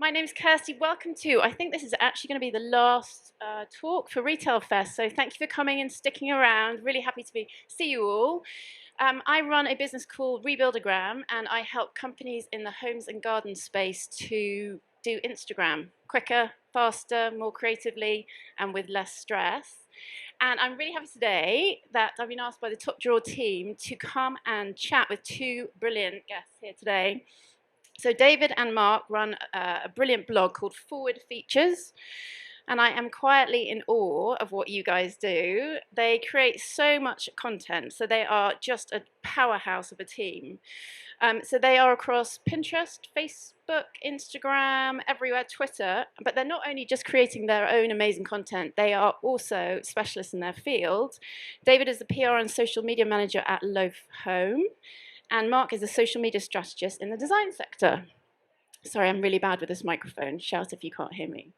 My name's Kirsty. Welcome to, I think this is actually going to be the last talk for Retail Fest. So thank you for coming and sticking around. Really happy to see you all. I run a business called Rebuildagram, and I help companies in the homes and garden space to do Instagram quicker, faster, more creatively, and with less stress. And I'm really happy today that I've been asked by the Top Drawer team to come and chat with two brilliant guests here today. So David and Mark run a brilliant blog called Forward Features, and I am quietly in awe of what you guys do. They create so much content, so they are just a powerhouse of a team. So they are across Pinterest, Facebook, Instagram, everywhere, Twitter, but they're not only just creating their own amazing content, they are also specialists in their field. David is the PR and social media manager at Loaf Home, and Mark is a social media strategist in the design sector. Sorry, I'm really bad with this microphone. Shout if you can't hear me.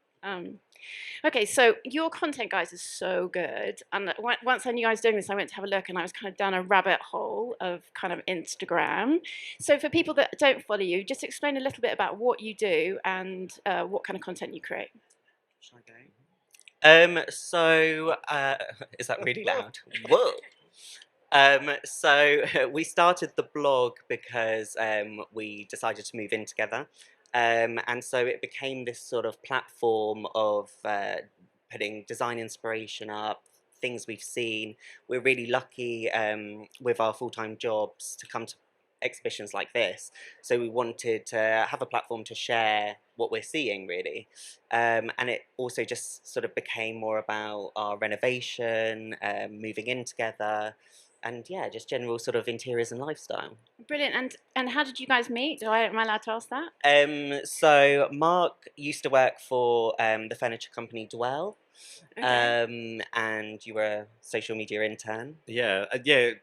Okay, so your content, guys, is so good. And once I knew I was doing this, I went to have a look, and I was kind of down a rabbit hole of kind of Instagram. So for people that don't follow you, just explain a little bit about what you do and what kind of content you create. Shall I go? Is that really loud? Whoa! So we started the blog because we decided to move in together. And so it became this sort of platform of putting design inspiration up, things we've seen. We're really lucky with our full-time jobs to come to exhibitions like this. So we wanted to have a platform to share what we're seeing, really. And it also just sort of became more about our renovation, moving in together, and yeah, just general sort of interiors and lifestyle. Brilliant. And how did you guys meet? Am I allowed to ask that? So Mark used to work for the furniture company Dwell, Okay. and you were a social media intern. Yeah, I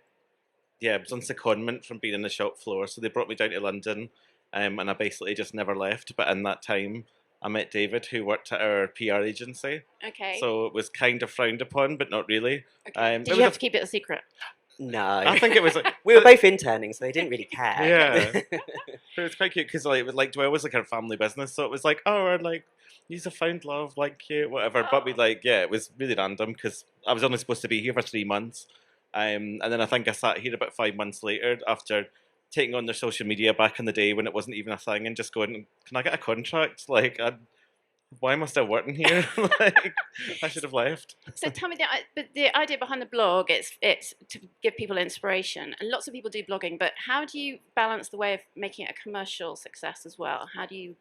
was on secondment from being in the shop floor, so they brought me down to London, and I basically just never left. But in that time, I met David, who worked at our PR agency. Okay. So it was kind of frowned upon, but not really. Okay. Did you have to keep it a secret? No, I think it was like, we were both interning, so they didn't really care. Yeah. But it was quite cute because like it was like Dwell was like our family business, so it was like, oh, we're like, you found love, like cute, whatever. But we it was really random because I was only supposed to be here for 3 months, and then I think I sat here about 5 months later after taking on their social media back in the day when it wasn't even a thing, and just going, can I get a contract? Like, why am I still working here? Like, I should have left. So tell me, the idea behind the blog, it's to give people inspiration, and lots of people do blogging, but how do you balance the way of making it a commercial success as well? How do you?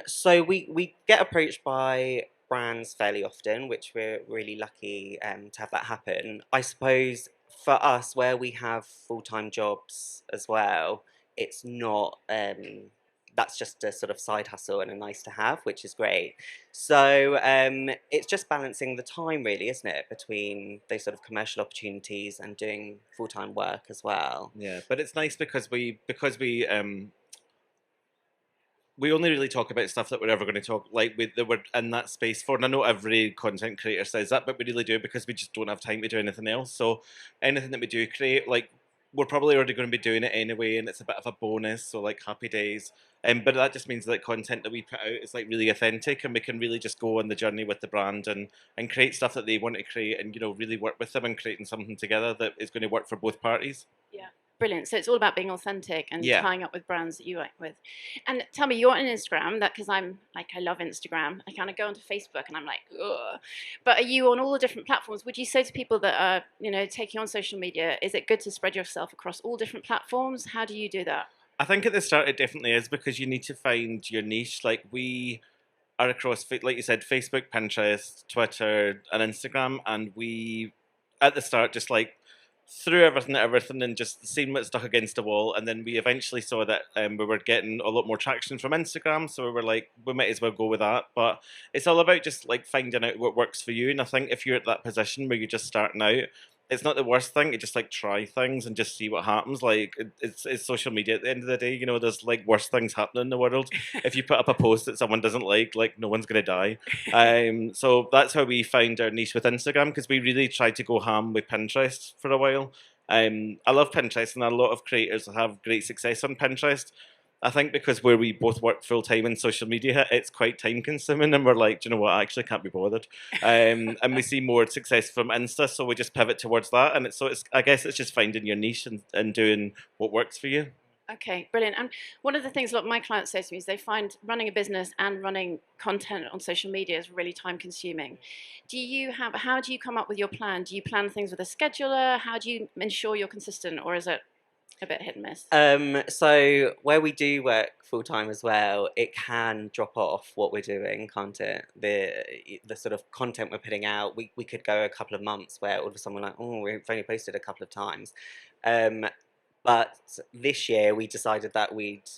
So we get approached by brands fairly often, which we're really lucky to have that happen. I suppose for us, where we have full-time jobs as well, it's not. That's just a sort of side hustle and a nice to have, which is great. So it's just balancing the time, really, isn't it, between those sort of commercial opportunities and doing full-time work as well. Yeah, but it's nice because we only really talk about stuff that we're ever going to talk that we're in that space for. And I know every content creator says that, but we really do because we just don't have time to do anything else. So anything that we do create, like, we're probably already going to be doing it anyway, and it's a bit of a bonus. So like happy days. But that just means that content that we put out is like really authentic, and we can really just go on the journey with the brand and create stuff that they want to create, and really work with them and creating something together that is going to work for both parties. Yeah. Brilliant. So it's all about being authentic and Yeah. tying up with brands that you work with. And tell me, you're on Instagram, because I love Instagram. I kind of go onto Facebook and I'm like, ugh. But are you on all the different platforms? Would you say to people that are, taking on social media, is it good to spread yourself across all different platforms? How do you do that? I think at the start it definitely is because you need to find your niche. Like we are across, like you said, Facebook, Pinterest, Twitter, and Instagram, and we at the start just like threw everything at everything and just seen what stuck against the wall, and then we eventually saw that we were getting a lot more traction from Instagram, so we were like, we might as well go with that. But it's all about just like finding out what works for you, and I think if you're at that position where you're just starting out, it's not the worst thing to just like try things and just see what happens. Like it's social media at the end of the day. There's like worse things happening in the world. If you put up a post that someone doesn't like no one's gonna die. So that's how we found our niche with Instagram, because we really tried to go ham with Pinterest for a while. I love Pinterest, and a lot of creators have great success on Pinterest. I think because where we both work full time in social media, it's quite time consuming, and we're like, do you know what? I actually can't be bothered. And we see more success from Insta, so we just pivot towards that. And it's I guess it's just finding your niche and doing what works for you. Okay, brilliant. And one of the things a lot of my clients say to me is they find running a business and running content on social media is really time consuming. How do you come up with your plan? Do you plan things with a scheduler? How do you ensure you're consistent, or is it a bit hit and miss? So where we do work full time as well, it can drop off what we're doing, can't it? The sort of content we're putting out, we could go a couple of months where all of a sudden we're like, oh, we've only posted a couple of times. But this year we decided that we'd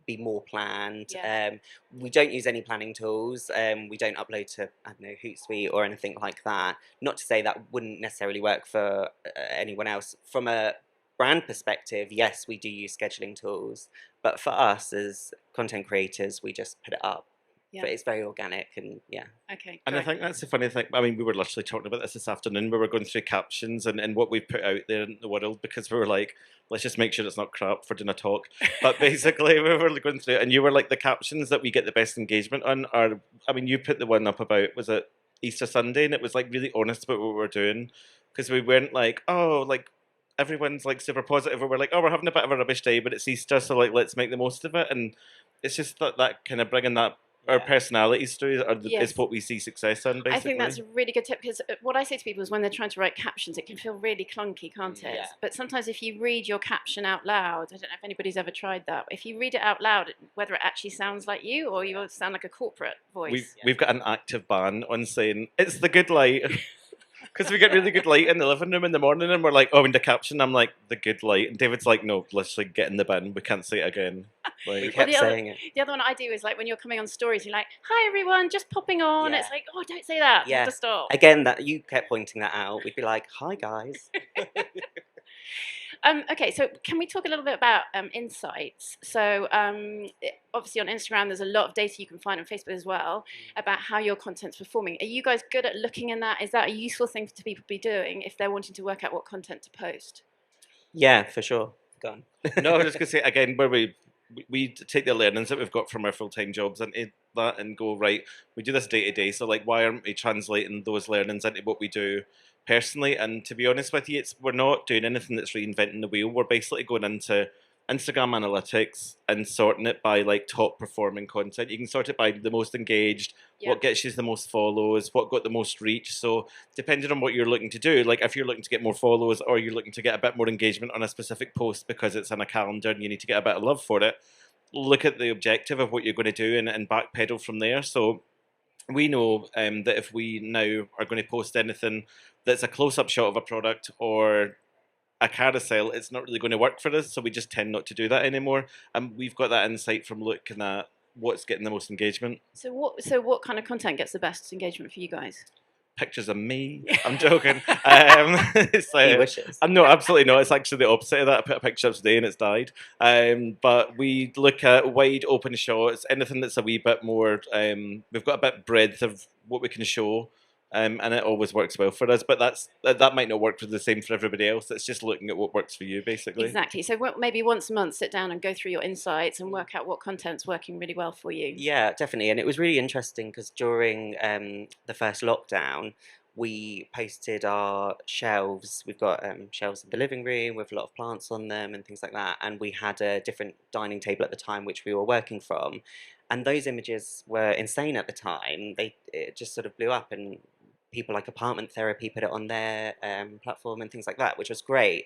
be more planned. Yeah. We don't use any planning tools. We don't upload to, I don't know, Hootsuite or anything like that. Not to say that wouldn't necessarily work for anyone else. From a brand perspective, yes, we do use scheduling tools. But for us as content creators, we just put it up. Yeah. But it's very organic and yeah. Okay. And I great. think that's the funny thing. I mean, we were literally talking about this afternoon. We were going through captions and what we've put out there in the world because we were like, let's just make sure it's not crap for doing a talk. But basically, we were going through it, and you were like, the captions that we get the best engagement on are, I mean, you put the one up about, was it Easter Sunday? And it was like really honest about what we were doing because we weren't like, oh, like, everyone's like super positive. We're like, oh, we're having a bit of a rubbish day, but it's Easter, so like, let's make the most of it. And it's just that kind of bringing that our personalities through is what we see success in, basically. I think that's a really good tip because what I say to people is when they're trying to write captions, it can feel really clunky, can't it? Yeah. But sometimes if you read your caption out loud, I don't know if anybody's ever tried that. If you read it out loud, whether it actually sounds like you or you sound like a corporate voice. We've got an active ban on saying it's the good light. Because we get really good light in the living room in the morning, and we're like, oh, in the caption, I'm like, the good light. And David's like, no, literally get in the bin. We can't say it again. Like, We kept saying it. The other one I do is like when you're coming on stories, you're like, hi everyone, just popping on. Yeah. It's like, oh, don't say that. You Yeah. have to stop. Again, that you kept pointing that out. We'd be like, hi guys. Okay, so can we talk a little bit about insights? So obviously on Instagram, there's a lot of data you can find on Facebook as well about how your content's performing. Are you guys good at looking in that? Is that a useful thing for people to be doing if they're wanting to work out what content to post? Yeah, for sure. Go on. no, I was just going to say, again, where we take the learnings that we've got from our full-time jobs into that and go, right, we do this day to day, so like, why aren't we translating those learnings into what we do personally? And to be honest with you, we're not doing anything that's reinventing the wheel. We're basically going into Instagram analytics and sorting it by like top performing content. You can sort it by the most engaged, what gets you the most follows, what got the most reach. So depending on what you're looking to do, like if you're looking to get more follows or you're looking to get a bit more engagement on a specific post because it's in a calendar and you need to get a bit of love for it, look at the objective of what you're going to do and backpedal from there. So we know that if we now are going to post anything that's a close-up shot of a product or a carousel, it's not really going to work for us, so we just tend not to do that anymore. And we've got that insight from looking at what's getting the most engagement. So what kind of content gets the best engagement for you guys? Pictures of me. I'm joking. He wishes. No, absolutely not. It's actually the opposite of that. I put a picture up today and it's died. But we look at wide open shots, anything that's a wee bit more. We've got a bit breadth of what we can show. And it always works well for us, but that might not work for the same for everybody else. It's just looking at what works for you, basically. Exactly. So maybe once a month, sit down and go through your insights and work out what content's working really well for you. Yeah, definitely. And it was really interesting because during the first lockdown, we posted our shelves. We've got shelves in the living room with a lot of plants on them and things like that. And we had a different dining table at the time, which we were working from. And those images were insane at the time. It just sort of blew up, and people like Apartment Therapy put it on their platform and things like that, which was great.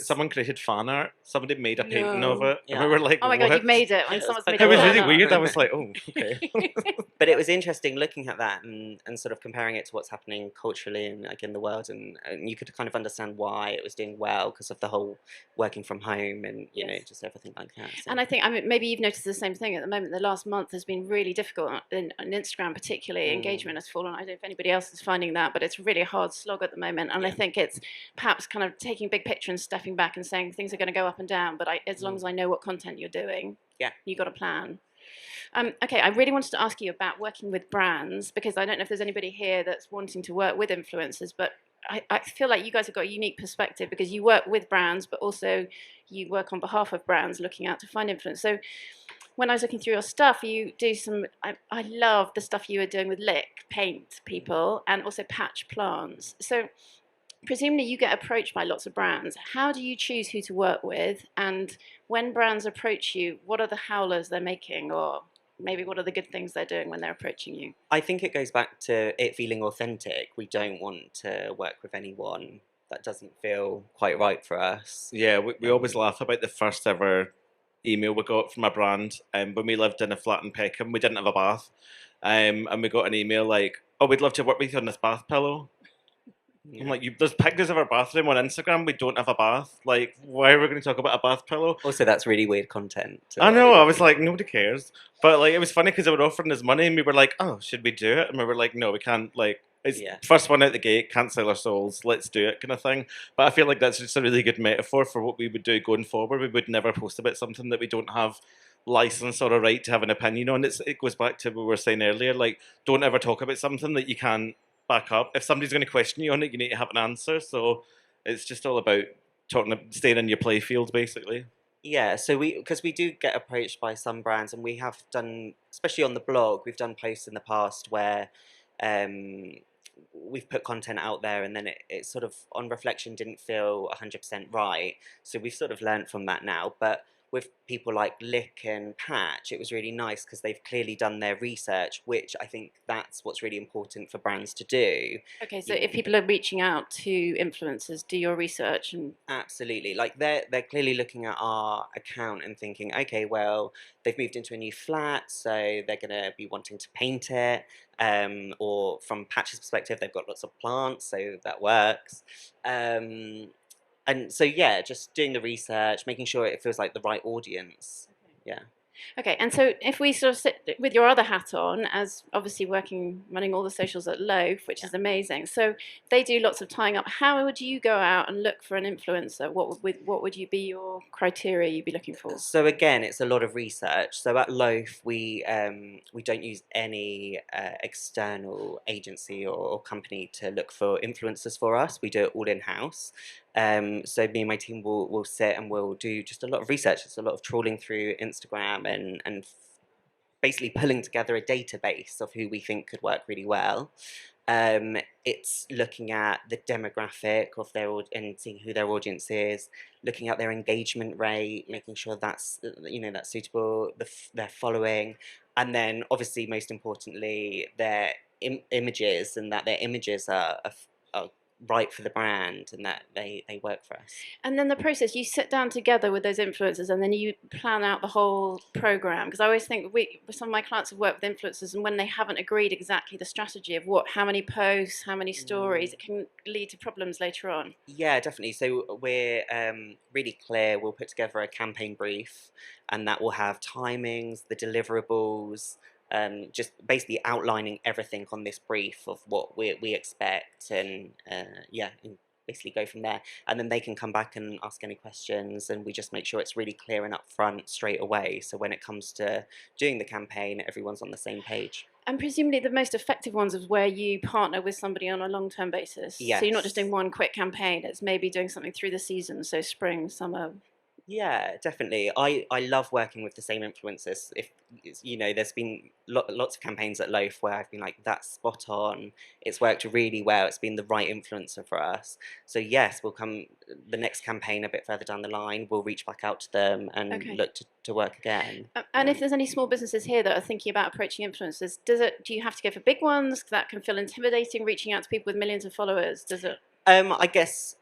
Someone created fan art. Somebody made a painting of it. Yeah. And we were like, oh my God, you've made it. When someone's made it was a really fan art. weird. I was like, oh, okay. But it was interesting looking at that and sort of comparing it to what's happening culturally and like in the world, and you could kind of understand why it was doing well because of the whole working from home and you know, just everything like that. So. And I think maybe you've noticed the same thing at the moment. The last month has been really difficult on Instagram, particularly. Engagement has fallen. I don't know if anybody else is finding that, but it's really a hard slog at the moment. And I think it's perhaps kind of taking a big picture and stepping back and saying things are going to go up and down, but as long as I know what content you're doing, you got a plan. Okay, I really wanted to ask you about working with brands, because I don't know if there's anybody here that's wanting to work with influencers, but I feel like you guys have got a unique perspective because you work with brands, but also you work on behalf of brands looking out to find influence. So when I was looking through your stuff, you do some. I love the stuff you were doing with lick, paint people, and also patch plants. So presumably you get approached by lots of brands. How do you choose who to work with? And when brands approach you, what are the howlers they're making, or maybe what are the good things they're doing when they're approaching you? I think it goes back to it feeling authentic. We don't want to work with anyone that doesn't feel quite right for us. Yeah, we always laugh about the first ever email we got from a brand. When we lived in a flat in Peckham, we didn't have a bath. And we got an email like, "Oh, we'd love to work with you on this bath pillow." Yeah. I'm like, there's pictures of our bathroom on Instagram. We don't have a bath. Like, why are we going to talk about a bath pillow? Also, that's really weird content. I know. I was like, nobody cares. But like, it was funny because they were offering us money, and we were like, "Oh, should we do it?" And we were like, "No, we can't." Like, it's Yeah. first one out the gate. Can't sell our souls. Let's do it, kind of thing. But I feel like that's just a really good metaphor for what we would do going forward. We would never post about something that we don't have license or a right to have an opinion on. It goes back to what we were saying earlier. Like, don't ever talk about something that you can't back up. If somebody's going to question you on it, you need to have an answer. So it's just all about staying in your play field, basically. Yeah, so because we do get approached by some brands, and we have done, especially on the blog, we've done posts in the past where um, we've put content out there, and then it sort of, on reflection, didn't feel 100% right. So we've sort of learned from that now. But with people like Lick and Patch, it was really nice because they've clearly done their research, which I think that's what's really important for brands to do. Okay, so if people are reaching out to influencers, do your research and Absolutely. Like they're clearly looking at our account and thinking, okay, well, they've moved into a new flat, so they're gonna be wanting to paint it. Or from Patch's perspective, they've got lots of plants, so that works. And so yeah, just doing the research, making sure it feels like the right audience. Yeah. okay, and so if we sort of sit with your other hat on, as obviously running all the socials at Loaf, which is amazing. So they do lots of tying up. How would you go out and look for an influencer? What would you be your criteria you'd be looking for? So again, it's a lot of research. So at Loaf, we don't use any external agency or company to look for influencers for us. We do it all in house. So me and my team will sit and we'll do just a lot of research. It's a lot of trawling through Instagram and basically pulling together a database of who we think could work really well. It's looking at the demographic of and seeing who their audience is, looking at their engagement rate, making sure that's that's suitable, their following, and then obviously most importantly their images, and that their images are right for the brand and that they work for us. And then the process, you sit down together with those influencers and then you plan out the whole program. Because I always think some of my clients have worked with influencers, and when they haven't agreed exactly the strategy of how many posts, how many stories, it can lead to problems later on. Yeah, definitely. So we're really clear. We'll put together a campaign brief, and that will have timings, the deliverables, just basically outlining everything on this brief of what we expect, and and basically go from there. And then they can come back and ask any questions, and we just make sure it's really clear and upfront straight away. So when it comes to doing the campaign, everyone's on the same page. And presumably the most effective ones is where you partner with somebody on a long-term basis. Yes. So you're not just doing one quick campaign, it's maybe doing something through the season, so spring, summer. Yeah, definitely. I love working with the same influencers. If there's been lots of campaigns at Loaf where I've been like, that's spot on. It's worked really well. It's been the right influencer for us. So yes, we'll come the next campaign a bit further down the line. We'll reach back out to them and look to work again. And if there's any small businesses here that are thinking about approaching influencers, do you have to go for big ones that can feel intimidating, reaching out to people with millions of followers? Does it? I guess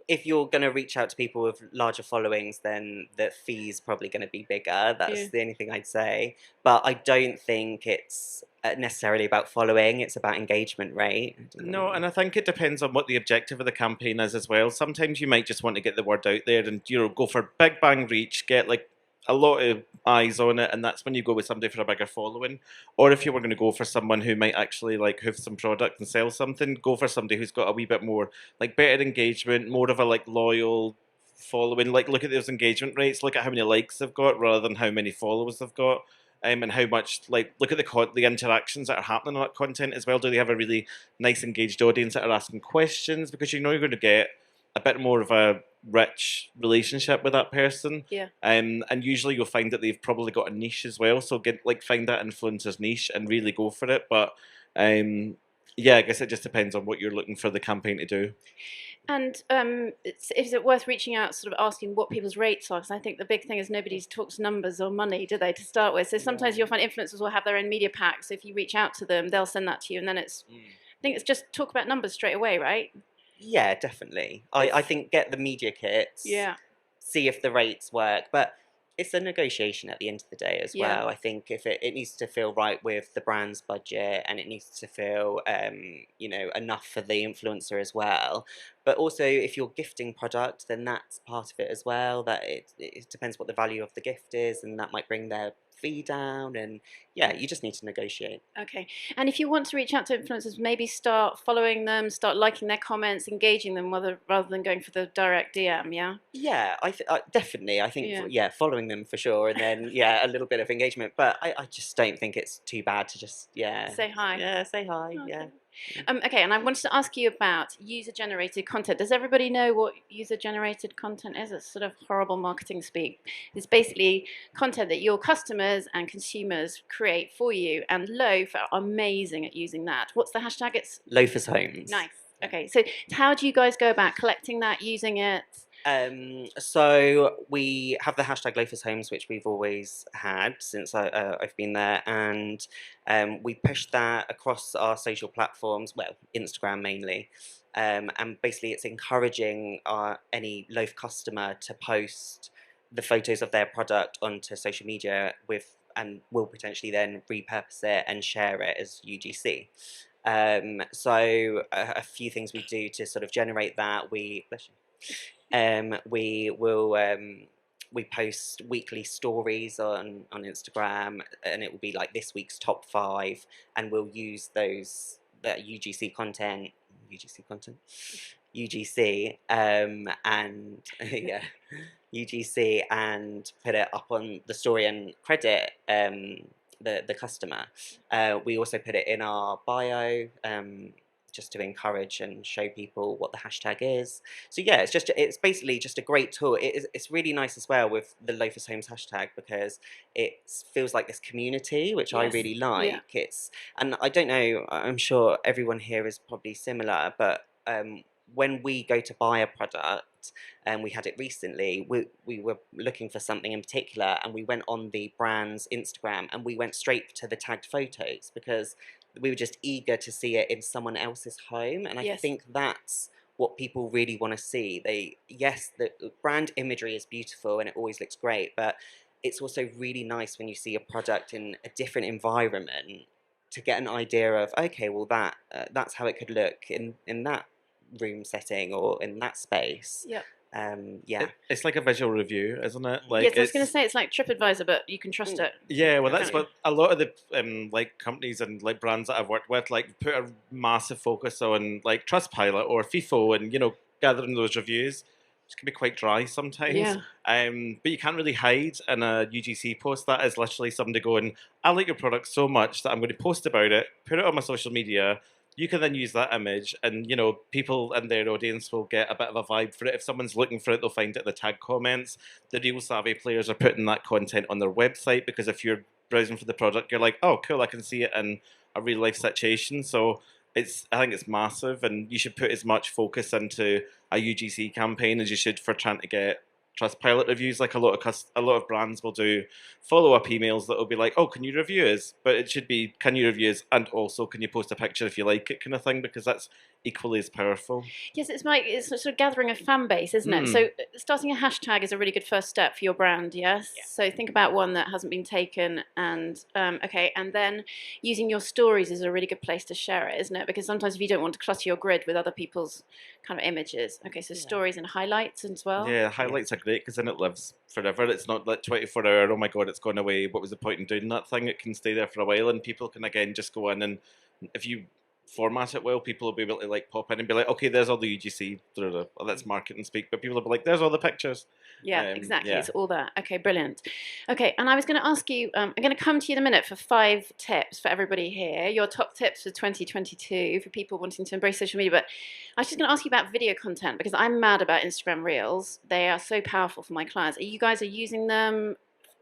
if you're going to reach out to people with larger followings, then the fee's probably going to be bigger. That's the only thing I'd say. But I don't think it's necessarily about following. It's about engagement rate. No, and I think it depends on what the objective of the campaign is as well. Sometimes you might just want to get the word out there and go for big bang reach, get like a lot of eyes on it, and that's when you go with somebody for a bigger following. Or if you were going to go for someone who might actually like have some product and sell something, go for somebody who's got a wee bit more like better engagement, more of a like loyal following. Like look at those engagement rates, look at how many likes they've got rather than how many followers they've got. and how much, like, look at the interactions that are happening on that content as well. Do they have a really nice engaged audience that are asking questions? Because you know you're going to get a bit more of a rich relationship with that person. Yeah. And usually you'll find that they've probably got a niche as well. So find that influencer's niche and really go for it. But yeah, I guess it just depends on what you're looking for the campaign to do. And is it worth reaching out, sort of asking what people's rates are? Because I think the big thing is nobody talks numbers or money, do they, to start with? So sometimes you'll find influencers will have their own media pack. So if you reach out to them, they'll send that to you, and then I think it's just talk about numbers straight away, right? Yeah, definitely. I think get the media kits. Yeah. See if the rates work, but it's a negotiation at the end of the day as Yeah. well. I think if it needs to feel right with the brand's budget, and it needs to feel enough for the influencer as well. But also, if you're gifting product, then that's part of it as well. That it depends what the value of the gift is, and that might bring their fee down. And yeah, you just need to negotiate. Okay. And if you want to reach out to influencers, maybe start following them, start liking their comments, engaging them rather than going for the direct DM, yeah? Yeah, definitely. I think Yeah. following them for sure, and then a little bit of engagement. But I just don't think it's too bad to just Say hi. Yeah, say hi. Okay. Yeah. Okay, and I wanted to ask you about user-generated content. Does everybody know what user-generated content is? It's sort of horrible marketing speak. It's basically content that your customers and consumers create for you, and Loaf are amazing at using that. What's the hashtag? It's Loafers Homes. nice. Okay, so how do you guys go about collecting that, using it? So we have the hashtag Loafers Homes, which we've always had since I've been there, and we push that across our social platforms, well, Instagram mainly, and basically it's encouraging any Loaf customer to post the photos of their product onto social media and we'll potentially then repurpose it and share it as UGC. So a few things we do to sort of generate that. We will we post weekly stories on Instagram, and it will be like this week's top 5, and we'll use that UGC content, UGC, and yeah, UGC, and put it up on the story and credit the customer. We also put it in our bio. Just to encourage and show people what the hashtag is. So yeah, it's basically just a great tool. It's really nice as well with the Loafers Homes hashtag, because it feels like this community, which I really like. Yeah. And I don't know, I'm sure everyone here is probably similar, but when we go to buy a product, and we had it recently, we were looking for something in particular, and we went on the brand's Instagram, and we went straight to the tagged photos, because we were just eager to see it in someone else's home. And I think that's what people really want to see. The brand imagery is beautiful and it always looks great, but it's also really nice when you see a product in a different environment to get an idea of, okay, well that's how it could look in that room setting or in that space. Yep. It's like a visual review, isn't it? Like, yes, I was going to say it's like TripAdvisor, but you can trust it. Yeah, well, that's what a lot of the like companies and like brands that I've worked with like put a massive focus on, like Trustpilot or FIFO, and gathering those reviews, which can be quite dry sometimes. Yeah. But you can't really hide in a UGC post. That is literally somebody going, "I like your product so much that I'm going to post about it, put it on my social media." You can then use that image, and people in their audience will get a bit of a vibe for it. If someone's looking for it, they'll find it in the tag comments. The real savvy players are putting that content on their website, because if you're browsing for the product, you're like, oh, cool, I can see it in a real life situation. So I think it's massive, and you should put as much focus into a UGC campaign as you should for trying to get Trustpilot reviews. Like a lot of brands will do follow-up emails that will be like, oh, can you review us? But it should be, can you review us, and also can you post a picture if you like it, kind of thing, because that's equally as powerful. Yes, it's sort of gathering a fan base, isn't it? So starting a hashtag is a really good first step for your brand, yes? Yeah. So think about one that hasn't been taken, and and then using your stories is a really good place to share it, isn't it? Because sometimes if you don't want to clutter your grid with other people's kind of images. Okay, so stories and highlights as well. Yeah, highlights are great, because then it lives forever. It's not like 24-hour, oh my god, it's gone away, what was the point in doing that thing? It can stay there for a while, and people can again just go in, and if you format it well, people will be able to like pop in and be like, okay, there's all the UGC, let's market and speak. But people will be like, there's all the pictures. Yeah, exactly. Yeah. It's all that. Okay, brilliant. Okay, and I was going to ask you, I'm going to come to you in a minute for 5 tips for everybody here. Your top tips for 2022 for people wanting to embrace social media. But I was just going to ask you about video content because I'm mad about Instagram Reels. They are so powerful for my clients. You guys are using them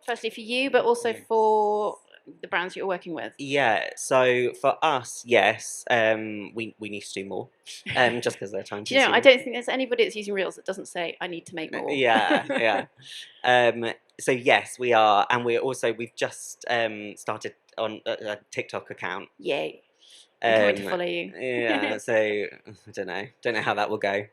firstly for you, but also for the brands you're working with. Yeah, so for us, yes, we need to do more, just because they're time Do you know, I consuming. don't think there's anybody that's using Reels that doesn't say, I need to make more. Yeah. So yes, we are, and we've just started on a TikTok account. Yay. I'm coming to Um, follow you. yeah, so I don't know how that will go.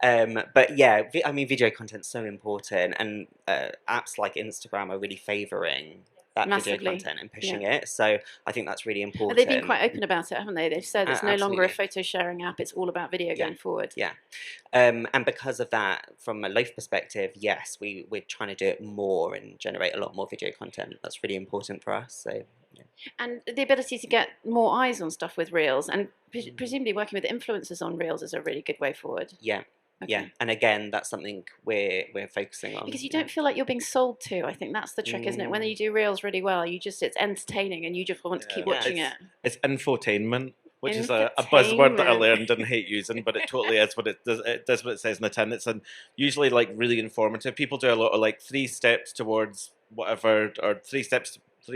But yeah, I mean, video content's so important, and apps like Instagram are really favouring that Massively. video content and pushing it. So I think that's really important. They've been quite open about it, haven't they? They've said it's no longer a Absolutely. photo sharing app, it's all about video going forward. Yeah. And because of that, from a life perspective, yes, we're trying to do it more and generate a lot more video content. That's really important for us. So. Yeah. And the ability to get more eyes on stuff with Reels, and presumably working with influencers on Reels is a really good way forward. Yeah. Okay. Yeah, and again, that's something we're focusing on. Because you don't feel like you're being sold to. I think that's the trick, isn't it? When you do Reels really well, it's entertaining, and you just want to keep watching it. It's infotainment, which is a buzzword that I learned and hate using, but it totally is what it does. It does what it says in the tin. It's usually like really informative. People do a lot of like 3 steps towards whatever, or 3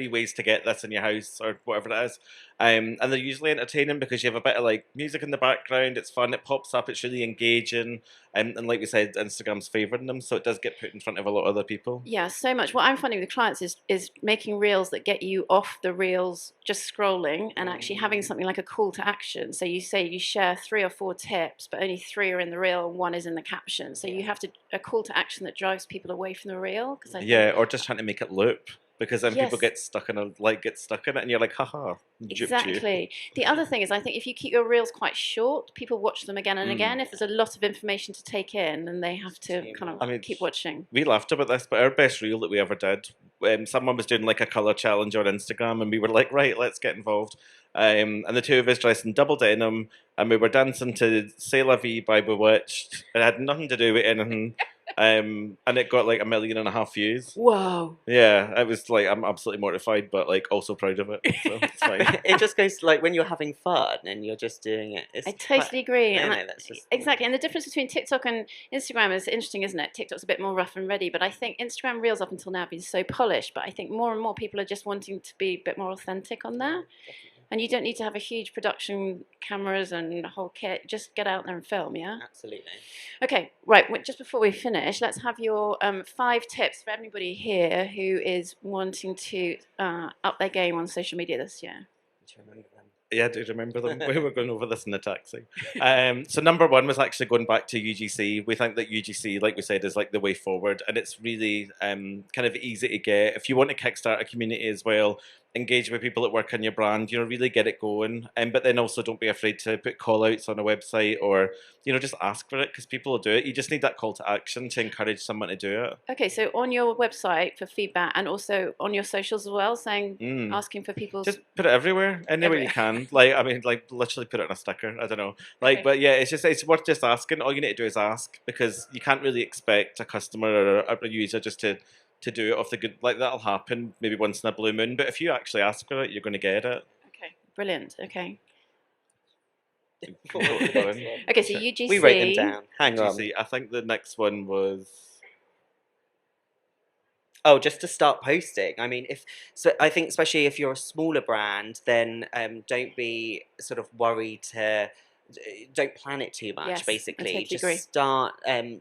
ways to get this in your house, or whatever it is. And they're usually entertaining because you have a bit of like music in the background. It's fun. It pops up. It's really engaging. And like we said, Instagram's favouring them, so it does get put in front of a lot of other people. Yeah, so much. What I'm finding with clients is making Reels that get you off the Reels just scrolling and actually having something like a call to action. So you say you share 3 or 4 tips, but only 3 are in the Reel and 1 is in the caption. So you have a call to action that drives people away from the Reel. Or just trying to make it loop. Because then people get stuck in it, and you're like, haha, exactly. The other thing is, I think if you keep your Reels quite short, people watch them again and again. If there's a lot of information to take in, then they have to kind of keep watching. We laughed about this, but our best Reel that we ever did, someone was doing like a colour challenge on Instagram, and we were like, right, let's get involved. And the 2 of us dressed in double denim, and we were dancing to C'est La Vie by Bewitched. It had nothing to do with anything. And it got like 1.5 million views. Whoa. Yeah, it was like, I'm absolutely mortified, but like also proud of it. So it's fine. It just goes like when you're having fun and you're just doing it. I totally agree. Exactly. And the difference between TikTok and Instagram is interesting, isn't it? TikTok's a bit more rough and ready, but I think Instagram Reels up until now have been so polished, but I think more and more people are just wanting to be a bit more authentic on there. And you don't need to have a huge production cameras and a whole kit. Just get out there and film, yeah? Absolutely. Okay, right. Just before we finish, let's have your 5 tips for everybody here who is wanting to up their game on social media this year. Do you remember them? Yeah, I do remember them. We were going over this in a taxi. So number 1 was actually going back to UGC. We think that UGC, like we said, is like the way forward, and it's really kind of easy to get. If you want to kickstart a community as well, engage with people that work on your brand, really get it going. But then also don't be afraid to put call outs on a website, or, just ask for it, because people will do it. You just need that call to action to encourage someone to do it. Okay, so on your website for feedback, and also on your socials as well, saying, asking for people's... Just put it everywhere, anywhere you can. Literally put it on a sticker. I don't know. But yeah, it's worth just asking. All you need to do is ask, because you can't really expect a customer or a user just to do it off the good. Like, that'll happen maybe once in a blue moon, but if you actually ask for it, you're going to get it. Okay, brilliant. Okay. Okay, so UGC. We wrote them down. Hang on. I think the next one was... Oh, just to start posting. I mean, I think especially if you're a smaller brand, then don't be sort of worried don't plan it too much. Yes, basically, I totally just agree. start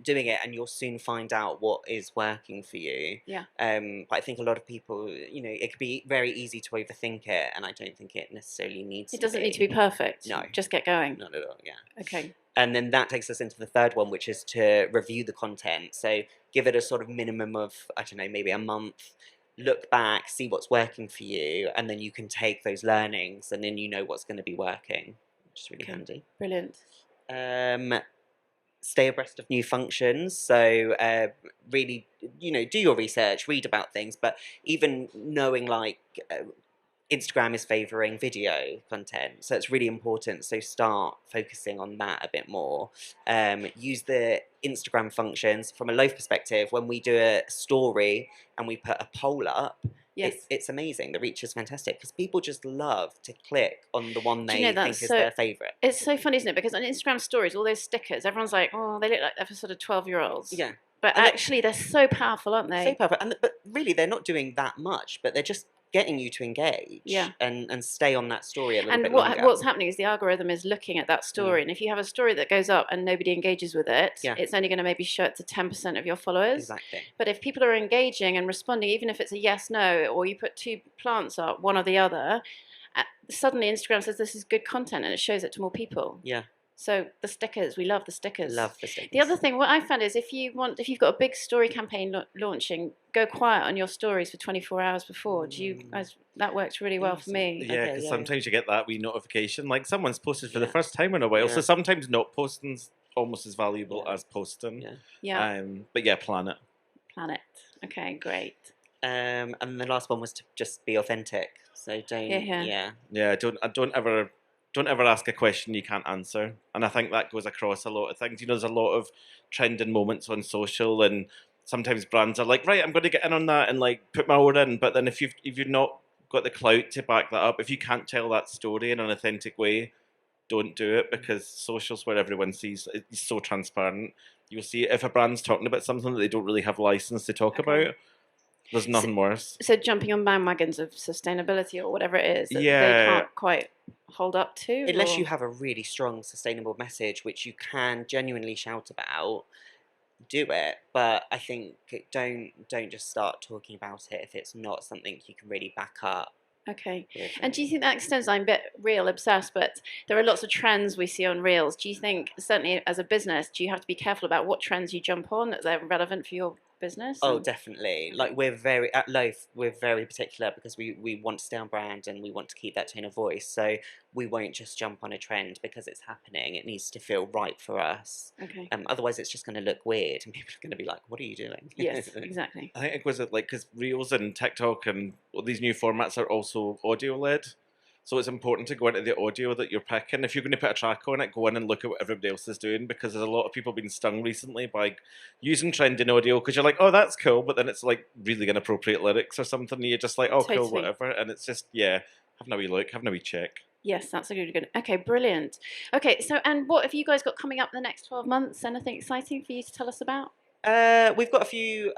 doing it, and you'll soon find out what is working for you. Yeah. But I think a lot of people, it could be very easy to overthink it, and I don't think it necessarily needs. It doesn't need to be perfect. No, just get going. Not at all. Yeah. Okay. And then that takes us into the third one, which is to review the content. So give it a sort of minimum of, I don't know, maybe a month. Look back, see what's working for you, and then you can take those learnings, and then you know what's going to be working, which is really handy. Brilliant. Stay abreast of new functions. So really, do your research, read about things, but even knowing Instagram is favouring video content, so it's really important. So start focusing on that a bit more. Use the Instagram functions from a Loaf perspective. When we do a story and we put a poll up, Yes. it's amazing. The reach is fantastic because people just love to click on the one Do they you know, think is their favourite. It's so funny, isn't it? Because on Instagram stories, all those stickers, everyone's like, oh, they look like they're for sort of 12-year-olds. Yeah. But And actually, they're so powerful, aren't they? so perfect. But really, they're not doing that much, but they're just getting you to engage and stay on that story a little bit longer. What's happening is the algorithm is looking at that story, and if you have a story that goes up and nobody engages with it, it's only going to maybe show it to 10% of your followers. Exactly. But if people are engaging and responding, even if it's a yes, no, or you put 2 plants up, one or the other, suddenly Instagram says this is good content and it shows it to more people. Yeah. So the stickers, we love the stickers. Love the stickers. The other thing, what I found is if you've got a big story campaign launching, go quiet on your stories for 24 hours before. That works really well for me. Yeah, because sometimes you get that wee notification, like someone's posted for the first time in a while. So sometimes not posting's almost as valuable as posting. But yeah, plan it. Plan it. Okay, great. And the last one was to just be authentic. So don't ever ask a question you can't answer. And I think that goes across a lot of things. You know, there's a lot of trending moments on social, and sometimes brands are like, right, I'm going to get in on that and like put my order in. But then if you've not got the clout to back that up, if you can't tell that story in an authentic way, don't do it, because social's where everyone sees. It's so transparent. You'll see if a brand's talking about something that they don't really have license to talk about. There's nothing worse. So jumping on bandwagons of sustainability or whatever it is that they can't quite hold up to? Unless you have a really strong sustainable message, which you can genuinely shout about, do it. But I think don't just start talking about it if it's not something you can really back up. Okay. And do you think that extends, I'm a bit reel obsessed, but there are lots of trends we see on reels. Do you think, certainly as a business, do you have to be careful about what trends you jump on, that they're relevant for your business? Oh, definitely. Like at Loaf, we're very particular because we want to stay on brand and we want to keep that tone of voice. So we won't just jump on a trend because it's happening. It needs to feel right for us. Okay. Otherwise, it's just going to look weird and people are going to be like, "What are you doing?" Yes, exactly. I think it was like because Reels and TikTok and all these new formats are also audio led. So it's important to go into the audio that you're picking. If you're going to put a track on it, go in and look at what everybody else is doing, because there's a lot of people being stung recently by using trending audio because you're like, oh, that's cool, but then it's like really inappropriate lyrics or something, and you're just like, oh, cool, whatever. And it's just, having a wee look, having a wee check. Yes, that's a really good. Okay, brilliant. Okay, so and what have you guys got coming up in the next 12 months? Anything exciting for you to tell us about? We've got a few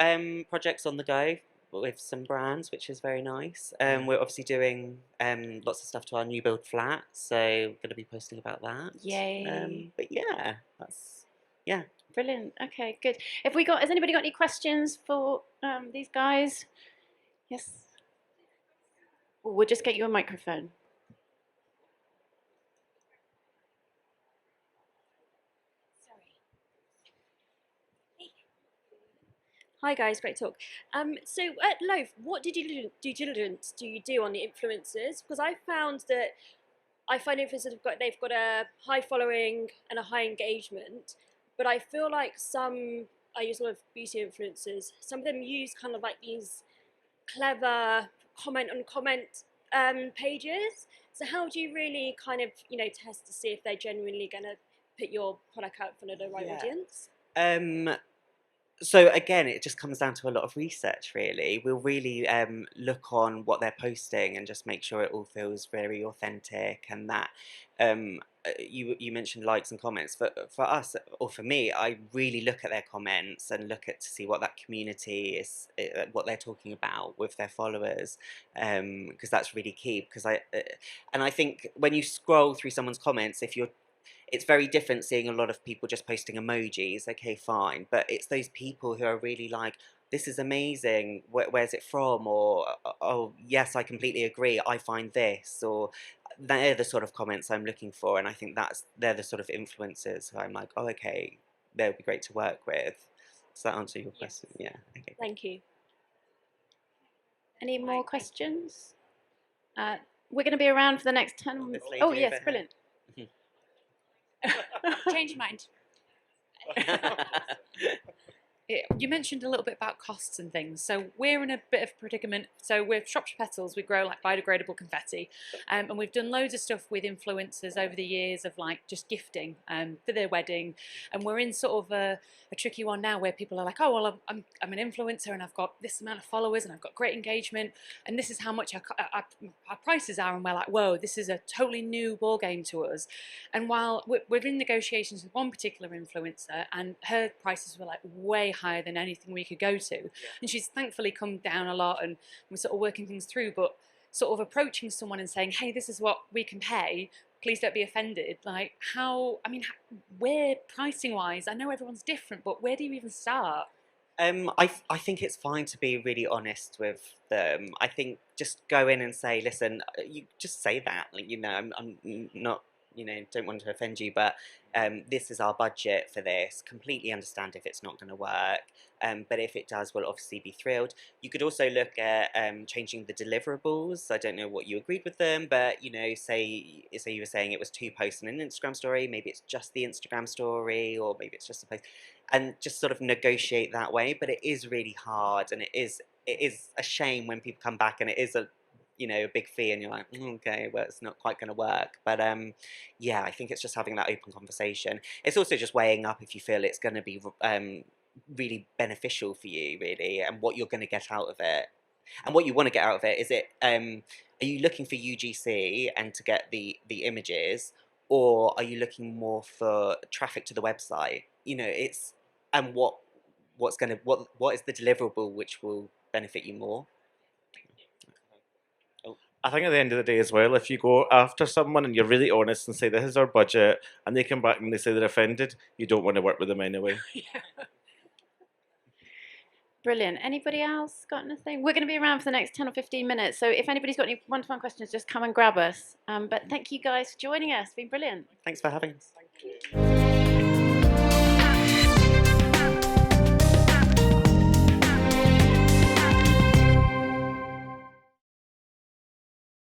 projects on the go with some brands, which is very nice. We're obviously doing lots of stuff to our new build flat, so we're going to be posting about that. Yay! But Brilliant. Okay, good. Has anybody got any questions for these guys? Yes. We'll just get you a microphone. Hi guys, great talk. So at Loaf, what due diligence do you do on the influencers? Because I find influencers they've got a high following and a high engagement, but I feel like I use a lot of beauty influencers. Some of them use kind of like these clever comment pages. So how do you really kind of test to see if they're genuinely going to put your product out in front of the right audience? So again, it just comes down to a lot of research, really. We'll really look on what they're posting and just make sure it all feels very authentic, and that you mentioned likes and comments. For us, or for me, I really look at their comments and look to see what that community is, what they're talking about with their followers, because that's really key. Because I think when you scroll through someone's comments, it's very different seeing a lot of people just posting emojis, okay, fine. But it's those people who are really like, this is amazing, where's it from? Or, oh, yes, I completely agree, I find this. Or they're the sort of comments I'm looking for. And I think they're the sort of influencers who I'm like, oh, okay, they'll be great to work with. Does that answer your question? Yes. Yeah, okay. Thank you. Any more questions? We're going to be around for the next 10 minutes. Oh, yes, brilliant. Change your mind. You mentioned a little bit about costs and things. So we're in a bit of a predicament. So with Shropshire Petals, we grow like biodegradable confetti, and we've done loads of stuff with influencers over the years of like just gifting for their wedding, and we're in sort of a tricky one now where people are like, oh well, I'm an influencer and I've got this amount of followers and I've got great engagement, and this is how much our prices are, and we're like, whoa, this is a totally new ball game to us. And while we're in negotiations with one particular influencer, and her prices were like way higher than anything we could go to, and she's thankfully come down a lot, and we're sort of working things through. But sort of approaching someone and saying, hey, this is what we can pay, please don't be offended. Like, how, I mean, where pricing wise, I know everyone's different, but where do you even start? I think it's fine to be really honest with them. I think just go in and say, listen, you just say that, like, you know, I'm not, you know, don't want to offend you, but this is our budget for this. Completely understand if it's not going to work, but if it does, we'll obviously be thrilled. You could also look at changing the deliverables. I don't know what you agreed with them, but you know, say you were saying it was 2 posts and an Instagram story. Maybe it's just the Instagram story, or maybe it's just a post, and just sort of negotiate that way. But it is really hard, and it is a shame when people come back and it is a, you know, a big fee, and you're like, okay, well, it's not quite going to work. But yeah, I think it's just having that open conversation. It's also just weighing up if you feel it's going to be really beneficial for you, really, and what you're going to get out of it. And what you want to get out of it, is it, are you looking for UGC and to get the images, or are you looking more for traffic to the website? You know, it's, and what is the deliverable which will benefit you more? I think at the end of the day as well, if you go after someone and you're really honest and say, this is our budget, and they come back and they say they're offended, you don't want to work with them anyway. Yeah. Brilliant. Anybody else got anything? We're going to be around for the next 10 or 15 minutes, so if anybody's got any one-to-one questions, just come and grab us. But thank you guys for joining us. It's been brilliant. Thanks for having us. Thank you.